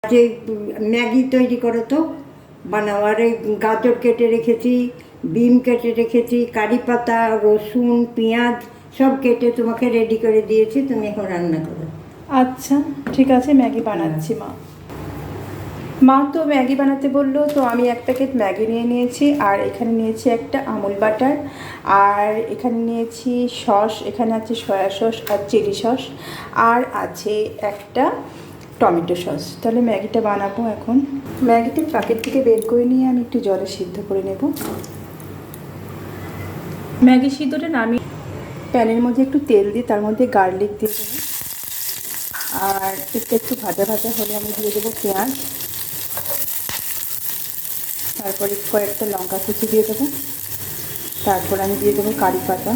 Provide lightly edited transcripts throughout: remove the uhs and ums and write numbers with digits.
যে ম্যাগি তৈরি করো তো বানাও। আর এই গাজর কেটে রেখেছি, বিম কেটে রেখেছি, কারি পাতা, রসুন, পেঁয়াজ সব কেটে তোমাকে রেডি করে দিয়েছি, তুমি এখন রান্না করো। আচ্ছা ঠিক আছে, ম্যাগি বানাচ্ছি মা। মা তো ম্যাগি বানাতে বললো, তো আমি এক প্যাকেট ম্যাগি নিয়ে নিয়েছি। আর এখানে নিয়েছি একটা আমুল বাটার, আর এখানে নিয়েছি সস, এখানে আছে সয়া সস আর চিলি সস, আর আছে একটা টমেটো সস। তাহলে ম্যাগিটা বানাবো এখন। ম্যাগিটা প্যাকেট থেকে বের করে নিয়ে আমি একটু জলে সিদ্ধ করে নেব। ম্যাগি সিদ্ধটা নামিয়ে প্যানের মধ্যে একটু তেল দিয়ে তার মধ্যে গার্লিক দিয়ে দেবো। আর একটু ভাজা ভাজা হলে আমি দিয়ে দেবো পেঁয়াজ, তারপরে কয়েকটা লঙ্কা কুচি দিয়ে দেবো। তারপর আমি দিয়ে দেবো কারি পাতা,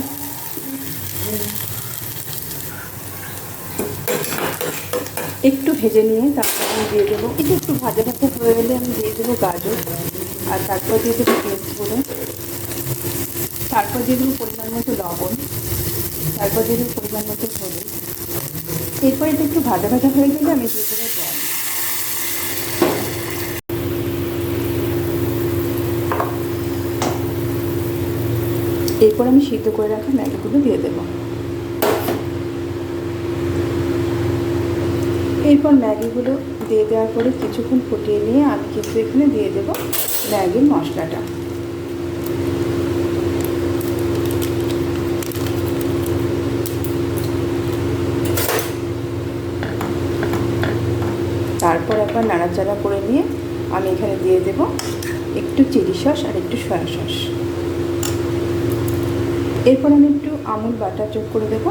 একটু ভেজে নিয়ে তারপর আমি দিয়ে দেবো, একটু ভাজা ভাজা হয়ে গেলে আমি দিয়ে দেবো গাজর, আর তারপর দিয়ে দেবো পেঁয়াজগুলো, তারপর দিয়ে দেবো পরিমাণ মতো লবণ, তারপর দিয়ে দেবো পরিমাণ মতো হলুদ। এরপর এটা একটু ভাজা ভাজা হয়ে গেলে আমি দিয়ে দেবো জল। এরপর আমি সিদ্ধ করে রাখা ম্যাগিগুলো দিয়ে দেবো। এরপর ম্যাগিগুলো দিয়ে দেওয়ার পরে কিছুক্ষণ ফুটিয়ে নিয়ে আমি কিন্তু এখানে দিয়ে দেবো ম্যাগির মশলাটা। তারপর একবার নাড়াচাড়া করে নিয়ে আমি এখানে দিয়ে দেব একটু চিলি সস আর একটু সয়া সস। এরপর আমি একটু আমুল বাটার যোগ করে দেব।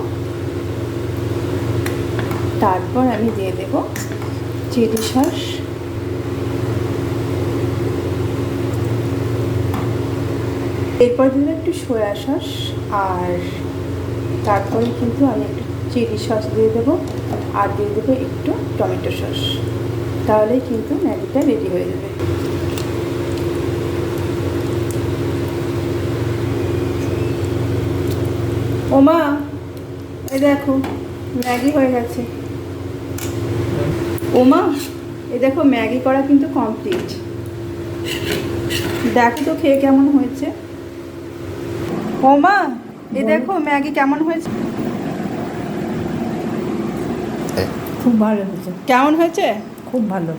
তারপর আমি দিয়ে দেব চিলি সস, এরপর দিলাম একটু সয়া সস, আর তারপরে কিন্তু আমি একটু চিলি সস দিয়ে দেবো, আর দিয়ে দেবো একটু টমেটো সস। তাহলেই কিন্তু ম্যাগিটা রেডি হয়ে যাবে। ওমা, এই দেখো ম্যাগি হয়ে গেছে। ওমা, এই দেখো ম্যাগি করা কিন্তু কমপ্লিট। দেখো তো খেয়ে কেমন হয়েছে। ওমা, এই দেখো ম্যাগি কেমন হয়েছে। খুব ভালো হয়েছে, কেমন হয়েছে? খুব ভালো।